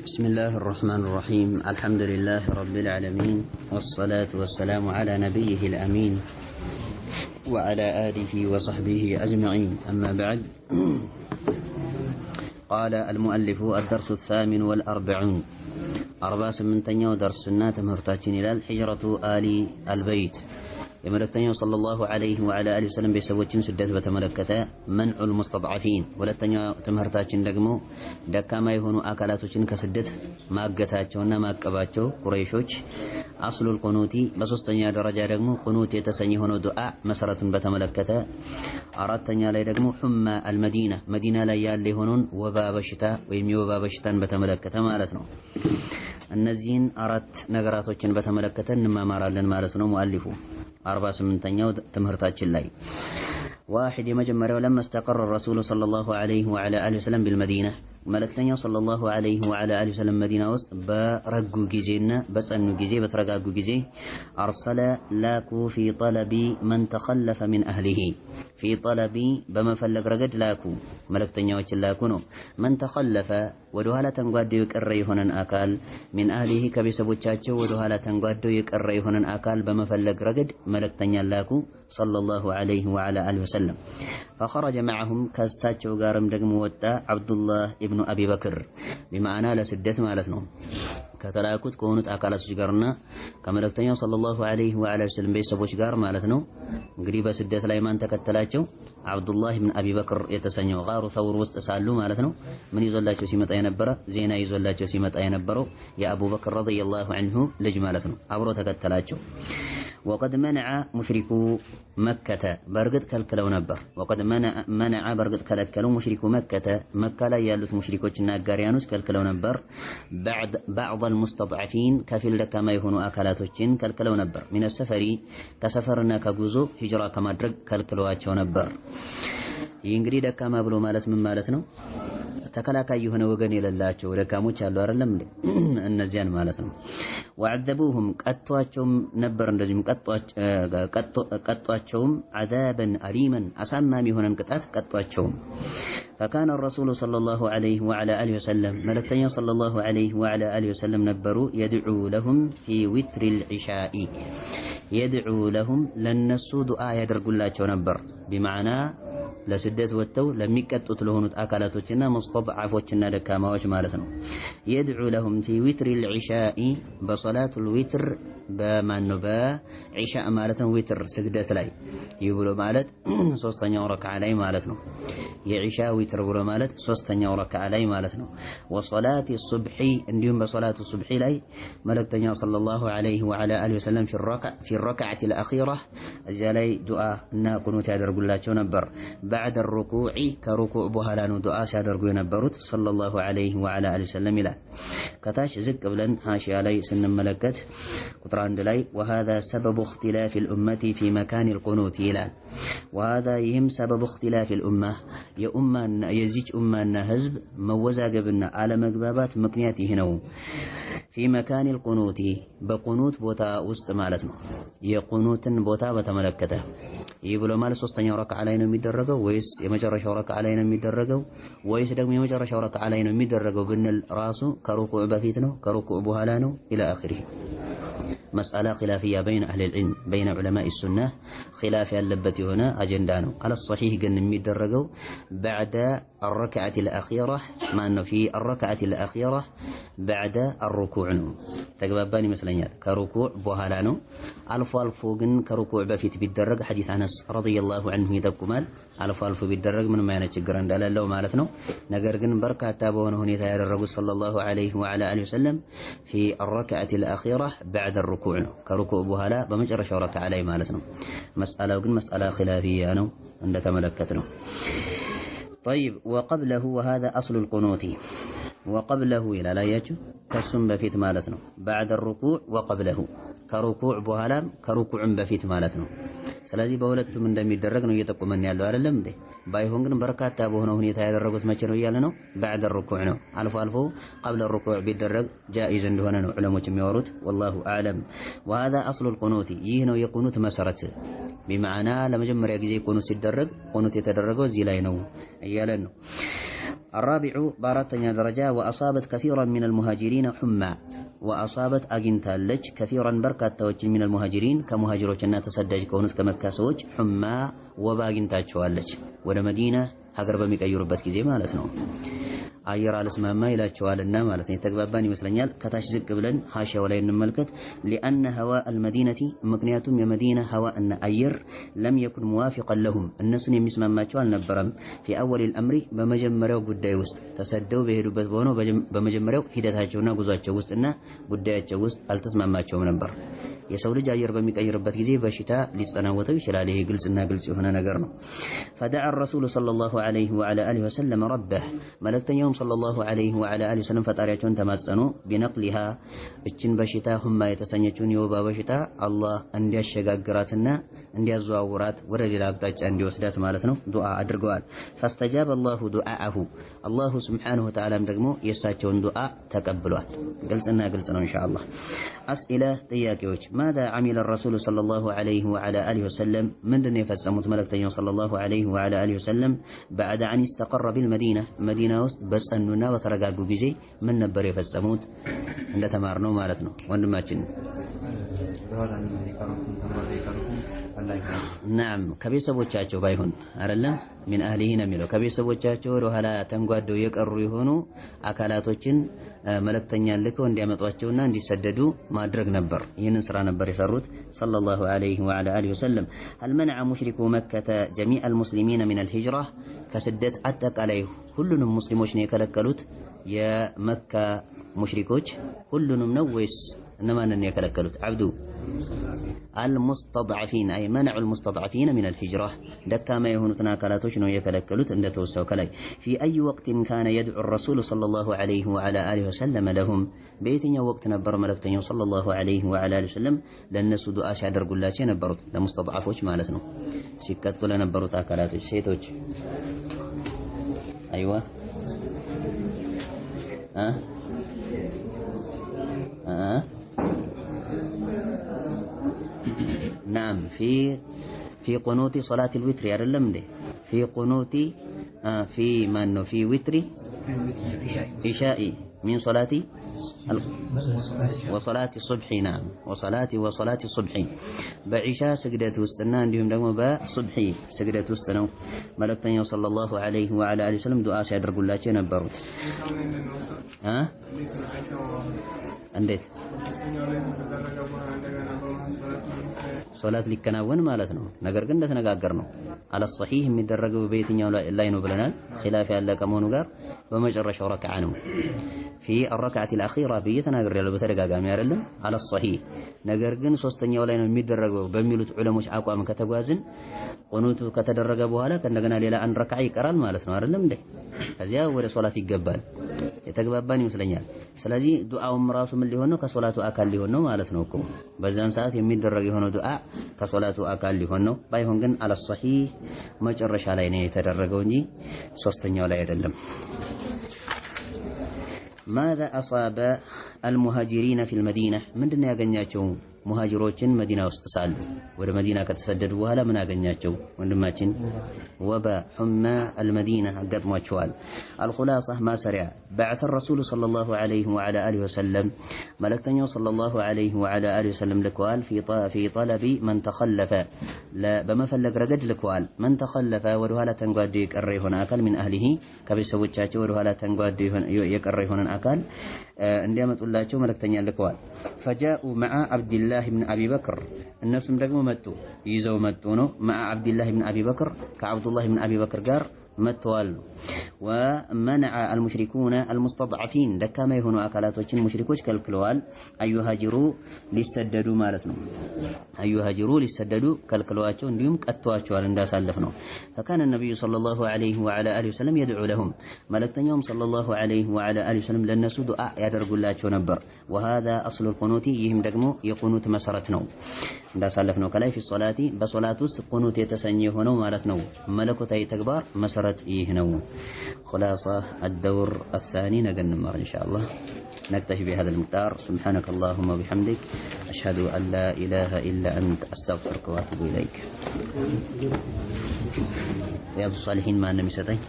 بسم الله الرحمن الرحيم. الحمد لله رب العالمين، والصلاة والسلام على نبيه الأمين وعلى آله وصحبه أجمعين. أما بعد، قال المؤلف: الدرس الثامن والأربعون 48 درسنا تمهرتاችን ይላል ሂጅረቱ አሊ አልበይት የመልእክተኛው ሰለላሁ ዐለይሂ ወዐላ አሊሂ ወሰለም ቤተሰቦችን ስደት በተመለከተ መንዑል ሙስተድዐፊን። ሁለተኛው ትምህርታችን ደግሞ ደካማ የሆኑ አካላቶችን ከስደት ማገታቸውና ማቀባቸው ቁረይሾች አስሉል ቁኑቲ። በሶስተኛ ደረጃ ደግሞ ቁኑት የተሰኘ የሆነው ዱዓ መሰረቱን በተመለከተ፣ አራተኛ ላይ ደግሞ ሑማ አልመዲና መዲና ላይ ያለ የሆነውን ወባ በሽታ ወይም የወባ በሽታን በተመለከተ ማለት ነው። እነዚህን አራት ነገራቶችን በተመለከተ እንማማራለን ማለት ነው። ሙአሊፉ 48ኛው ትምህርታችን ላይ ዋሂድ የመጀመሪያው ለማ استقر الرسول صلى الله عليه وعلى اله وسلم بالمدينه መልእክተኛው ሰለላሁ ዐለይሂ ወዐላ አሊሂ ወሰለም መዲና ውስጥ በረጉ ጊዜና በጸኑ ጊዜ በተረጋጉ ጊዜ አርሰለ ላኩ ፊ ጠለቢ መን ተኸለፈ ሚን አህሊሂ ፊ ጠለቢ በመፈለግ ረገድ ላኩ መልእክተኛዎችን ላኩ ነው። መን ተኸለፈ ወደኋላ ተንጓደው የቀረ የሆነን አካል ሚን አህሊሂ ከቤተሰቦቻቸው ወደኋላ ተንጓደው የቀረ የሆነን አካል በመፈለግ ረገድ መልእክተኛ ላኩ ሰለላሁ ዐለይሂ ወዐላ አሊሂ ወሰለም። ፈኸረጀ መዐሁም ከሳቸው ጋርም ደግሞ ወጣ አብዱላህ ኢብኑ አቢ በክር ቢማዕና ለስደት ማለት ነው። ከተላኩት ከሆኑት አካላቶች ጋርና ከመልእክተኛው ሰለላሁ ዐለይሂ ወዐላ ወሰለም ቤተሰቦች ጋር ማለት ነው። እንግዲህ በስደት ላይ ማን ተከተላቸው? አብዱላህ ኢብኑ አቢ በክር የተሰኘው ጋሩ ሰውር ውስጥ ሳሉ ማለት ነው። ምን ይዞላቸው ሲመጣ የነበረ ዜና ይዞላቸው ሲመጣ የነበረው የአቡበክር ረዲየላሁ ዐንሁ ልጅ ማለት ነው። አብሮ ተከተላቸው። ወቀድ መነዐ ሙሽሪኩ መከተ በርግጥ ከልክለው ነበር። ወቀድ መነዐ በርግጥ ከለከሉ ሙሽሪኩ መከተ መካ ላይ ያሉት ሙሽሪኮችና አጋሪያኖች ከልክለው ነበር። ባዕድ አልሙስተድዐፊን ከፊል ደካማ የሆኑ አካላቶችን ከልክለው ነበር። ሚነ ሰፈሪ ከሰፈርና ከጉዞ ሂጅራ ከማድረግ ከልክለዋቸው ነበር። ይህ እንግዲህ ደካማ ብሎ ማለት ምን ማለት ነው? ተከላካይ የሆነ ወገን የሌላቸው ደካሞች አሉ አይደለም እንዴ? እነዚያን ማለት ነው። ወዐዘቡሁም ቀጧቸውም ነበር። እንደዚህም ቀጧቸውም ዐዛበን አሊመን አሳማሚ የሆነን ቅጣት ቀጧቸውም። فكان الرسول صلى الله عليه وعلى آله وسلم ملكتني صلى الله عليه وعلى آله وسلم نبروا يدعو لهم في وتر العشاء يدعو لهم لنسو دعاء يدرقلاቸው ነበር بمعنى ለስደት ወጥተው ለሚቀጡት ለሆኑት አካላቶችና ሙስተድዐፎችና ደካማዎች ማለት ነው። የድዑ ለሁም ፊ ዊትር العشاء በሶላቱ الዊትር በማነው በዒሻ ማለት ነው። ዊትር ስግደት ላይ ይብሎ ማለት ሶስተኛው ረክዓ ላይ ማለት ነው። የዒሻ ዊትር ብሎ ማለት ሶስተኛው ረክዓ ላይ ማለት ነው። ወሶላቲ ሱብሒ እንዲሁም በሶላቱ ሱብሒ ላይ መልእክተኛው ሰለላሁ ዐለይሂ ወዐላ አሊሂ ወሰለም ፊ ረክዓቲ الأخيرة እዚያ ላይ ዱዓ እና ቁኑት ያደርጉላቸው ነበር። بعد الركوع كركوع بهلا دعاء ሲያደርጉ የነበሩት ሰለላሁ ዐለይሂ ወዐላ አሊሂ ወሰለም ይላል። ከታች ዝቅ ብለን ሐሺያ ላይ ስንመለከት ቁጥር 1 ላይ وهذا سبب اختلاف الأمة في مكان القنوت ይላል። وهذا ይህም سبب اختلاف الأمة የኡማና የዚች ኡማና ህዝብ መወዛገብና አለመግባባት ምክንያት ይህ ነው። في مكان القنوت በቁኑት ቦታ ውስጥ ማለት ነው። የቁኑትን ቦታ በተመለከተ ይህ ብሎ ማለት ሶስተኛው ረክዓ ላይ ነው የሚደረገው ወይስ የመጨረሻው ረክዓ ላይ ነው የሚደረገው ወይስ ደግሞ የመጨረሻው ረክዓ ላይ ነው የሚደረገው ብንል ራሱ ከሩኩዕ በፊት ነው ከሩኩዕ በኋላ ነው ኢላ አኺሪ መስአላ ኺላፊያ በይነ አህሊ العلم በይነ ዑለማኢ ሱና ኺላፍ ያለበት የሆነ አጀንዳ ነው። አለ ሶሒህ ግን የሚደረገው بعد الركعة الأخيرة ማን ነው في الركعة الأخيرة بعد الركوع ነው። ተግባባን ይመስለኛል። ከሩኩዕ በኋላ ነው። አልፎ አልፎ ግን ከሩኩዕ በፊት ቢደረግ ሐዲስ አነስ ረዲየላሁ ዐንሁ ይጠቁማል። አልፎ አልፎ ቢደረግ ምንም አይነት ችግር እንደሌለው ማለት ነው። ነገር ግን በርካታ በሆነ ሁኔታ ያደረጉት ሰለላሁ ዐለይሂ ወዐላ አሊሂ ወሰለም في الركعة الأخيرة بعد الركوع ነው። ከሩኩዕ በኋላ በመጨረሻው ረክዓ ላይ ማለት ነው። መስአላው ግን መስአላ ኺላፊያ ነው እንደተመለከት ነው። طيب وقبله وهذا أصل القنوت وقبله إلى لا يجو كسم بفيت مالتنا بعد الركوع وقبله كركوع بهالام كركوع بفيت مالتنا ስለዚህ በሁለቱም እንደሚደረግ ነው እየጠቆመን ያለው አይደለም እንዴ? ባይሆን ግን በርካታ በሆነ ሁኔታ ያደረጉት መቼ ነው እያለ ነው? بعد الركوع ነው። አልፎ አልፎ قبل الركوع ቢደረግ ጃኢዝ እንደሆነ ነው ዑለሞች የሚያወሩት። والله اعلم وهذا اصل القنوت ይህ ነው የቁኑት መሰረት። بمعنى ለመጀመሪያ ጊዜ ቁኑት ሲደረግ ቁኑት የተደረገው እዚህ ላይ ነው እያለን ነው። الرابع بارتنا درجة وأصابت كثيرا من المهاجرين حمى وأصابت أجنتالج كثيرا بركة من المهاجرين كمهاجروች እና ተሰዳጅ ከሆኑት ከመካ ሰዎች حمى ወባግንታቸዋለች ወደ መዲና ሀገር በሚቀይሩበት ጊዜ ማለት ነው አየር አልስማማ ይላቸዋልና ማለት ነው የተግባባን ይመስለኛል ከታች ዝቅ ብለን ሐሺያው ላይ እንመልከት لأن هواء المدينة ምክንያቱም የመዲና هواء እና አየር لم يكن موافقا لهم እነሱን የሚስማማቸው አልነበረም في أول الأمر በመጀመሪያው ጉዳይ ውስጥ ተሰደው በሄዱበት በሆነው በመጀመሪያው ሂደታቸውና ጉዟቸው ውስጥና ጉዳያቸው ውስጥ አልተስማማቸውም ነበር የሰው ልጅ አየር በሚቀይርበት ጊዜ በሽታ ሊጸናወተው ይችላል ይሄ ግልጽና ግልጽ የሆነ ነገር ነው فدعا الرسول صلى الله عليه وعلى اله وسلم ربه ملكتنيهم صلى الله عليه وعلى اله وسلم ፈጣሪያቸውን ተማጸኑ بنقلها እችን በሽታ ሁማ የተሰኘችውን የወባ በሽታ አላህ እንዲያሸጋግራትና እንዲያዘዋውራት ወደ ሌላ አቅጣጫ እንዲወስዳት ማለት ነው ዱዓ አድርገዋል فاستجاب الله دعاءه الله سبحانه وتعالى ደግሞ የሳቸውን ዱዓ ተቀብሏል ግልጽና ግልጽ ነው ኢንሻአላህ اسئله ጥያቄዎች ماذا عمل الرسول صلى الله عليه وعلى آله وسلم من دون يفسموت ملكتين صلى الله عليه وعلى آله وسلم بعد أن استقر بالمدينة مدينة وسط بس أننا وترقاقوا بزي من نبر يفسموت عند تمارنو مالتنا وانماتن نعم ከቤተሰቦቻቸው ባይሆን አይደለም من اهله ነው የሚለው ከቤተሰቦቻቸው ወደኋላ ተንጓደው የቀሩ የሆኑ አካላቶችን መልእክተኛ ልከው እንዲያመጧቸውና እንዲሰደዱ ማድረግ ነበር ይህንን ስራ ነበር የሰሩት صلى الله عليه وعلى اله وسلم هل منع مشركو مكة جميع المسلمين من الهجرة ከስደት አጠቃላይ ሁሉንም ሙስሊሞች ነው የከለከሉት የመካ ሙሽሪኮች ሁሉንም ነው ወይስ እነማንን ነው የከለከሉት አብዱ المستضعفين أي منع المستضعفين من الهجرة دكما يهونتنا كالاتوش نو يكلكلوت عند توسو كلاي في أي وقت كان يدعو الرسول صلى الله عليه وعلى آله وسلم لهم بيتنا وقت نبر ملكتين صلى الله عليه وعلى آله وسلم للناس دعاء شادر قلاتي نبرت لمستضعفوش مالتنا سكتوا لنبرت كالاتوش سيتوش أيوة نعم في قنوت صلاة الوتر يعلم ده في قنوت في منه في وتر عشاء من صلاة وصلاة الصبح نعم وصلاة الصبح بعشاء سجدت وستنا عندهم دم بصبح سجدت وستنا ملكتنا صلى الله عليه وعلى آله وسلم دعاء سيدر قل الله نبرت እንዴት ሶላት ሊከናወን ማለት ነው ነገር ግን እንደተነጋገር ነው على الصحيح የሚደረገው በየትኛው ላይ ነው ብለናል ኺላፍ ያለ ከመሆኑ ጋር በመጨረሻው ረክዓ ነው في الركعة الأخيرة بيتناغر ያለው በተደጋጋሚ አይደለም على الصحيح ነገር ግን ሶስተኛው ላይ ነው የሚደረገው በሚሉት ዑለሞች አቋም ከተጓዝን ቁኑቱ ከተደረገ በኋላ ከእንደገና ሌላ አንድ ረክዓ ይቀራል ማለት ነው አይደለም እንዴ ከዚያ ወደ ሶላት ይገባል የተግባባን ይመስለኛል ስለዚህ ዱዓውም ራሱ ምን ሊሆን ነው ከሶላቱ አካል ሊሆን ነው ማለት ነው እኮ በዛን ሰዓት የሚደረግ የሆነ ዱዓ ከሶላቱ አካል ሊሆን ነው ባይሆን ግን على الصحيح መጨረሻ ላይ ነው የተደረገው እንጂ ሶስተኛው ላይ አይደለም ماذا أصاب المهاجرين في المدينة من دون ያገኛቸው ሙሃጅሮችን መዲና ውስጥ ሳሉ ወደ መዲና ከተሰደዱ በኋላ ምን አገኛቸው ወንድማችን ወባ حمى المدينة አጋጥሟቸዋል الخلاصة ما سرع بعث الرسول صلى الله عليه وعلى آله وسلم ملكتنيو صلى الله عليه وعلى آله وسلم لكوال في طلب من تخلف لا بمفلق رقد لكوال من تخلف ودهالا تنقاد يقري هنا أكل من أهله كبسوچاچو ودهالا تنقاد يقري هنا أكل عندما تقول الله ملكتنيا لكوال فجاءوا مع عبد الله بن أبي بكر الناس ደግሞ መጡ ይዘው መጡ ነው مع عبد الله بن أبي بكر كعبد الله بن أبي بكر ጋር መጥተዋል ومنع المشركون المستضعفين دكما يهونو አካላቶችን ሙሽሪኮች ከልክለዋል አዩሃጅሩ ሊሰደዱ ማለት ነው አዩሃጅሩ ሊሰደዱ ከልክለዋቸው እንዲሁም ቀጥተዋቸዋል እንዳሳለፍ ነው فكان النبي صلى الله عليه وعلى اله وسلم يدعو لهم ملكتኛውም صلى الله عليه وعلى اله وسلم ለነሱ ዱዓ ያደርጉላቸው ነበር وهذا اصل القنوت ይህም ደግሞ የቁኑት መሰረት ነው እንዳሳለፍ ነው ከላይ في الصلاه በሶላት ውስጥ ቁኑት የተሰኘ ሆነው ማለት ነው መለኮታዊ ተግባር መሰረት ይህ ነው خلاصة الدور الثاني نقنمر إن شاء الله نكتفي بهذا المقدار سبحانك اللهم وبحمدك أشهد أن لا إله إلا أنت أستغفرك وأتوب إليك رياض الصالحين مع النبي ستين